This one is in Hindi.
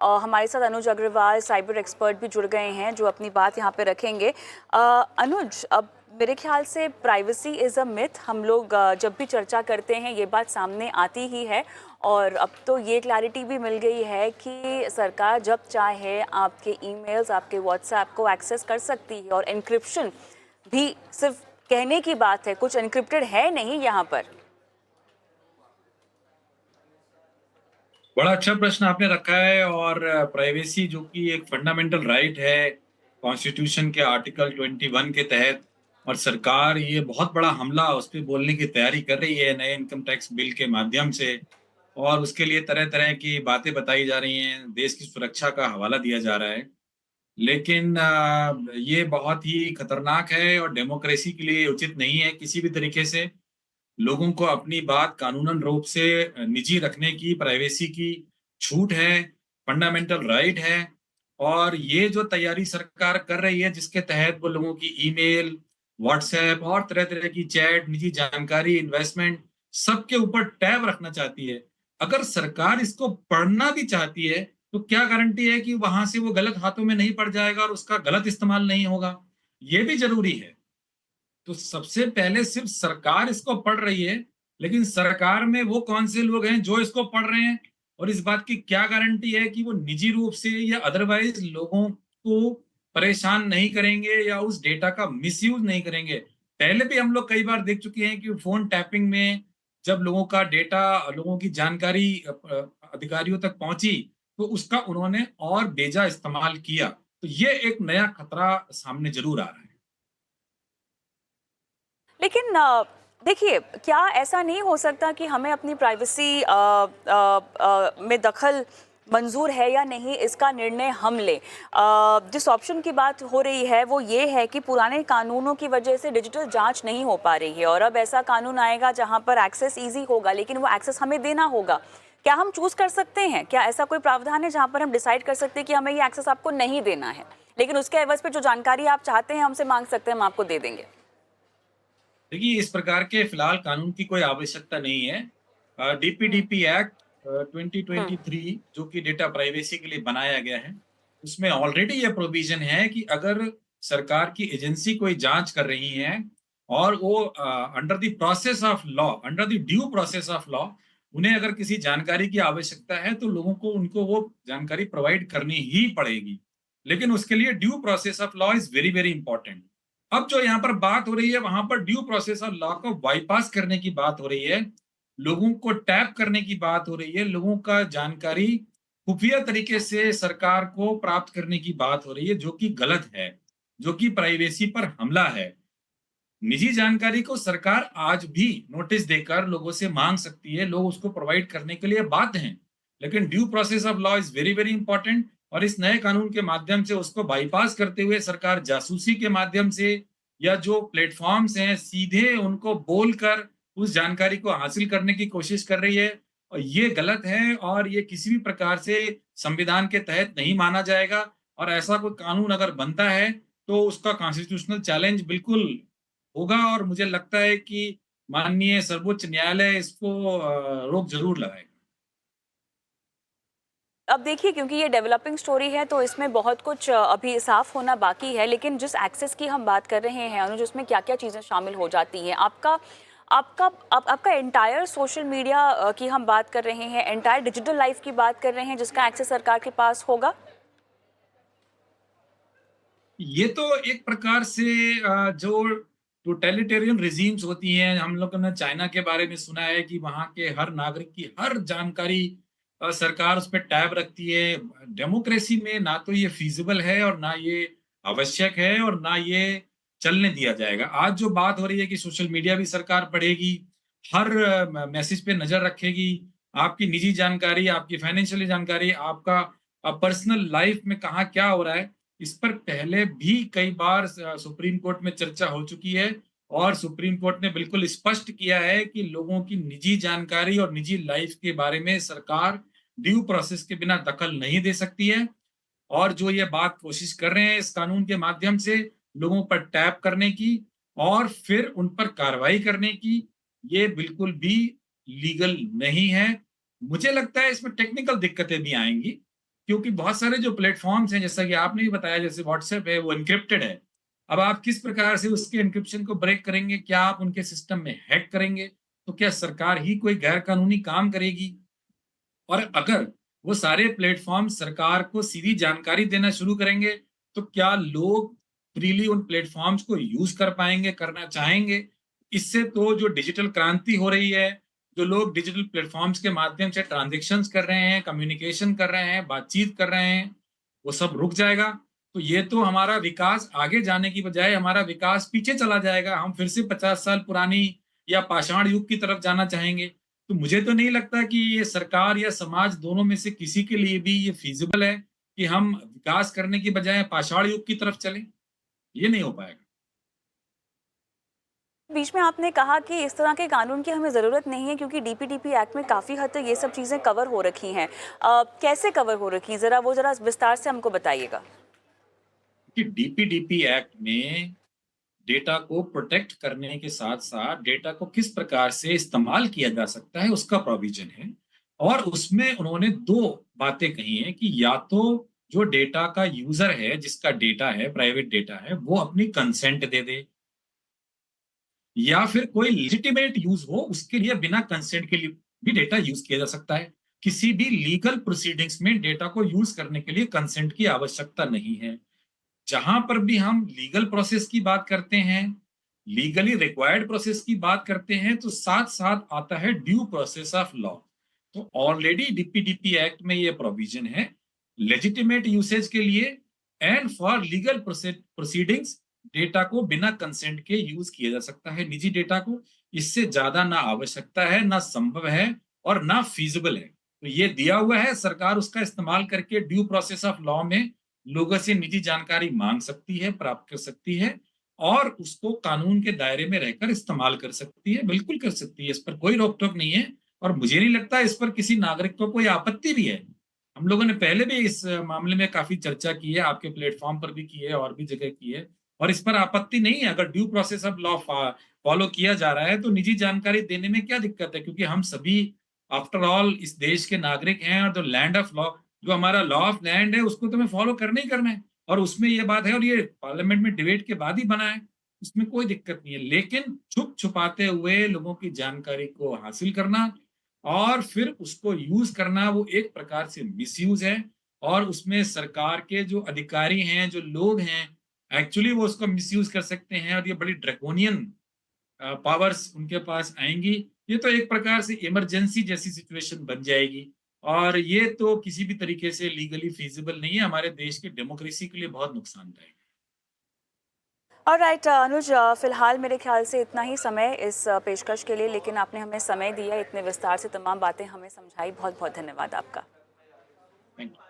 हमारे साथ अनुज अग्रवाल साइबर एक्सपर्ट भी जुड़ गए हैं जो अपनी बात यहाँ पे रखेंगे। अनुज, अब मेरे ख्याल से प्राइवेसी इज़ अ मिथ, हम लोग जब भी चर्चा करते हैं ये बात सामने आती ही है। और अब तो ये क्लैरिटी भी मिल गई है कि सरकार जब चाहे आपके ईमेल्स, आपके व्हाट्सएप को एक्सेस कर सकती है। और एन्क्रिप्शन भी सिर्फ कहने की बात है, कुछ एन्क्रिप्टेड है नहीं यहाँ पर। बड़ा अच्छा प्रश्न आपने रखा है। और प्राइवेसी जो कि एक फंडामेंटल राइट है कॉन्स्टिट्यूशन के आर्टिकल 21 के तहत, और सरकार ये बहुत बड़ा हमला उस पर बोलने की तैयारी कर रही है नए इनकम टैक्स बिल के माध्यम से। और उसके लिए तरह तरह की बातें बताई जा रही हैं, देश की सुरक्षा का हवाला दिया जा रहा है। लेकिन ये बहुत ही खतरनाक है और डेमोक्रेसी के लिए उचित नहीं है किसी भी तरीके से। लोगों को अपनी बात कानूनन रूप से निजी रखने की, प्राइवेसी की छूट है, फंडामेंटल राइट है। और ये जो तैयारी सरकार कर रही है जिसके तहत वो लोगों की ईमेल, व्हाट्सएप और तरह तरह की चैट, निजी जानकारी, इन्वेस्टमेंट सबके ऊपर टैब रखना चाहती है। अगर सरकार इसको पढ़ना भी चाहती है तो क्या गारंटी है कि वहां से वो गलत हाथों में नहीं पड़ जाएगा और उसका गलत इस्तेमाल नहीं होगा। ये भी जरूरी है। तो सबसे पहले सिर्फ सरकार इसको पढ़ रही है, लेकिन सरकार में वो कौन से लोग हैं जो इसको पढ़ रहे हैं, और इस बात की क्या गारंटी है कि वो निजी रूप से या अदरवाइज लोगों को परेशान नहीं करेंगे या उस डेटा का मिसयूज नहीं करेंगे। पहले भी हम लोग कई बार देख चुके हैं कि फोन टैपिंग में जब लोगों का डेटा, लोगों की जानकारी अधिकारियों तक पहुंची तो उसका उन्होंने और बेजा इस्तेमाल किया। तो ये एक नया खतरा सामने जरूर आ रहा है। लेकिन देखिए, क्या ऐसा नहीं हो सकता कि हमें अपनी प्राइवेसी में दखल मंजूर है या नहीं, इसका निर्णय हम लें। जिस ऑप्शन की बात हो रही है वो ये है कि पुराने कानूनों की वजह से डिजिटल जांच नहीं हो पा रही है और अब ऐसा कानून आएगा जहां पर एक्सेस इजी होगा, लेकिन वो एक्सेस हमें देना होगा। क्या हम चूज कर सकते हैं? क्या ऐसा कोई प्रावधान है जहां पर हम डिसाइड कर सकते हैं कि हमें ये एक्सेस आपको नहीं देना है, लेकिन उसके एवज पे जो जानकारी आप चाहते हैं हमसे मांग सकते हैं, हम आपको दे देंगे? देखिए, इस प्रकार के फिलहाल कानून की कोई आवश्यकता नहीं है। हम्म। डीपीडीपी एक्ट हम्म। 2023 जो कि डेटा प्राइवेसी के लिए बनाया गया है, उसमें ऑलरेडी ये प्रोविजन है कि अगर सरकार की एजेंसी कोई जांच कर रही है और वो under the process of law, under the due process of law, उन्हें अगर किसी जानकारी की आवश्यकता है तो लोगों को उनको वो जानकारी प्रोवाइड करनी ही पड़ेगी। लेकिन उसके लिए due process of law is very very important. अब जो यहाँ पर बात हो रही है वहां पर ड्यू प्रोसेस ऑफ लॉ को बाईपास करने की बात हो रही है, लोगों को टैप करने की बात हो रही है, लोगों का जानकारी खुफिया तरीके से सरकार को प्राप्त करने की बात हो रही है, जो कि गलत है, जो कि प्राइवेसी पर हमला है। निजी जानकारी को सरकार आज भी नोटिस देकर लोगों से मांग सकती है, लोग उसको प्रोवाइड करने के लिए बाध्य हैं। लेकिन due process of law is very very important, और इस नए कानून के माध्यम से उसको बाईपास करते हुए सरकार जासूसी के माध्यम से या जो प्लेटफॉर्म्स हैं सीधे उनको बोलकर उस जानकारी को हासिल करने की कोशिश कर रही है। और ये गलत है और ये किसी भी प्रकार से संविधान के तहत नहीं माना जाएगा। और ऐसा कोई कानून अगर बनता है तो उसका कॉन्स्टिट्यूशनल चैलेंज बिल्कुल होगा, और मुझे लगता है कि माननीय सर्वोच्च न्यायालय इसको रोक जरूर लगाएगा। अब देखिए, क्योंकि ये डेवलपिंग स्टोरी है तो इसमें बहुत कुछ अभी साफ होना बाकी है, लेकिन जिस एक्सेस की हम बात कर रहे हैं अनुज, उसमें क्या क्या चीज़ें शामिल हो जाती हैं? आपका आपका आपका एंटायर सोशल मीडिया की हम बात कर रहे हैं, एंटायर डिजिटल लाइफ की बात कर रहे हैं जिसका एक्सेस सरकार के पास होगा। ये तो एक प्रकार से जो टोटलिटेरियन रिजीम्स होती हैं, हम लोगों ने चाइना के बारे में सुना है कि वहां के हर नागरिक की हर जानकारी सरकार उस पर टैब रखती है। डेमोक्रेसी में ना तो ये फीजिबल है और ना ये आवश्यक है और ना ये चलने दिया जाएगा। आज जो बात हो रही है कि सोशल मीडिया भी सरकार पढ़ेगी, हर मैसेज पे नजर रखेगी, आपकी निजी जानकारी, आपकी फाइनेंशियल जानकारी, आपका पर्सनल लाइफ में कहाँ क्या हो रहा है, इस पर पहले भी कई बार सुप्रीम कोर्ट में चर्चा हो चुकी है। और सुप्रीम कोर्ट ने बिल्कुल स्पष्ट किया है कि लोगों की निजी जानकारी और निजी लाइफ के बारे में सरकार ड्यू प्रोसेस के बिना दखल नहीं दे सकती है। और जो ये बात कोशिश कर रहे हैं इस कानून के माध्यम से लोगों पर टैप करने की और फिर उन पर कार्रवाई करने की, ये बिल्कुल भी लीगल नहीं है। मुझे लगता है इसमें टेक्निकल दिक्कतें भी आएंगी, क्योंकि बहुत सारे जो प्लेटफॉर्म्स हैं, जैसा कि आपने भी बताया, जैसे व्हाट्सएप है, वो एन्क्रिप्टेड है। अब आप किस प्रकार से उसके एन्क्रिप्शन को ब्रेक करेंगे? क्या आप उनके सिस्टम में हैक करेंगे? तो क्या सरकार ही कोई गैर कानूनी काम करेगी? और अगर वो सारे प्लेटफॉर्म सरकार को सीधी जानकारी देना शुरू करेंगे, तो क्या लोग फ्रीली उन प्लेटफॉर्म्स को यूज कर पाएंगे, करना चाहेंगे? इससे तो जो डिजिटल क्रांति हो रही है, जो लोग डिजिटल प्लेटफॉर्म्स के माध्यम से ट्रांजेक्शन्स कर रहे हैं, कम्युनिकेशन कर रहे हैं, बातचीत कर रहे हैं, वो सब रुक जाएगा। तो ये तो हमारा विकास आगे जाने की बजाय हमारा विकास पीछे चला जाएगा। हम फिर से 50 साल पुरानी या पाषाण युग की तरफ जाना चाहेंगे। तो मुझे तो नहीं लगता कि ये सरकार या समाज दोनों में से किसी के लिए भी ये फ़ीज़िबल है कि हम विकास करने की बजाय पाषाण युग की तरफ चलें। ये नहीं हो पाएगा। बीच में आपने कहा कि इस तरह के कानून की हमें ज़रूरत नहीं है क्योंकि डीपीडीपी एक्ट में काफ़ी हद तक ये सब चीज़ें कवर हो रखी हैं। कैसे कवर हो रखी हैं? ज़रा विस्तार से हमको बताइएगा। कि डीपीडीपी एक्ट में डेटा को प्रोटेक्ट करने के साथ-साथ डेटा को किस प्रकार से इस्तेमाल किया जा सकता है, उसका प्रोविज़न है। और उसमें उन्होंने 2 बातें कही हैं कि या तो जो डेटा का यूज़र है, जिसका डेटा है, प्राइवेट डेटा है, वो अपनी कंसेंट दे दे, या फिर कोई लेजिटिमेट यूज़ हो, उसके लिए बिना कंसेंट के लिए भी डेटा यूज़ किया जा सकता है। किसी भी लीगल प्रोसीडिंग्स में डेटा को यूज़ करने के लिए कंसेंट की आवश्यकता नहीं है। जहां पर भी हम लीगल प्रोसेस की बात करते हैं, लीगली रिक्वायर्ड प्रोसेस की बात करते हैं, तो साथ साथ आता है ड्यू प्रोसेस ऑफ लॉ। तो ऑलरेडी डीपीडीपी एक्ट में ये प्रोविजन है, लेजिटिमेट यूसेज के लिए and for legal proceedings data को बिना कंसेंट के यूज किया जा सकता है, निजी डेटा को। इससे ज्यादा ना आवश्यकता है, ना संभव है, और ना फीजिबल है। तो ये दिया हुआ है, सरकार उसका इस्तेमाल करके ड्यू प्रोसेस ऑफ लॉ में लोगों से निजी जानकारी मांग सकती है, प्राप्त कर सकती है, और उसको कानून के दायरे में रहकर इस्तेमाल कर सकती है, बिल्कुल कर सकती है। इस पर कोई रोक-टोक नहीं है, और मुझे नहीं लगता इस पर किसी नागरिक को कोई आपत्ति भी है। हम लोगों ने पहले भी इस मामले में काफ़ी चर्चा की है, आपके प्लेटफ़ॉर्म पर भी की है और भी जगह की है, और इस पर आपत्ति नहीं है। अगर due process of law follow किया जा रहा है, तो निजी जानकारी देने में क्या दिक्कत है? क्योंकि हम सभी आफ्टर ऑल इस देश के नागरिक हैं, और द लैंड ऑफ लॉ, जो हमारा लॉ ऑफ लैंड है, उसको तो हमें फॉलो करना ही करना है। और उसमें ये बात है, और ये पार्लियामेंट में डिबेट के बाद ही बना है, उसमें कोई दिक्कत नहीं है। लेकिन छुप-छुपाते हुए लोगों की जानकारी को हासिल करना और फिर उसको यूज़ करना, वो एक प्रकार से मिसयूज़ है। और उसमें सरकार के जो अधिकारी हैं, जो लोग हैं, एक्चुअली वो उसको मिसयूज़ कर सकते हैं, और ये बड़ी ड्रैकोनियन पावर्स उनके पास आएँगी। ये तो एक प्रकार से इमरजेंसी जैसी सिचुएशन बन जाएगी, और ये तो किसी भी तरीके से लीगली फ़ीज़िबल नहीं है, हमारे देश की डेमोक्रेसी के लिए बहुत नुकसानदायक है। ऑलराइट अनुज, फ़िलहाल मेरे ख़्याल से इतना ही समय इस पेशकश के लिए, लेकिन आपने हमें समय दिया, इतने विस्तार से तमाम बातें हमें समझाई। बहुत-बहुत धन्यवाद आपका। Thank you.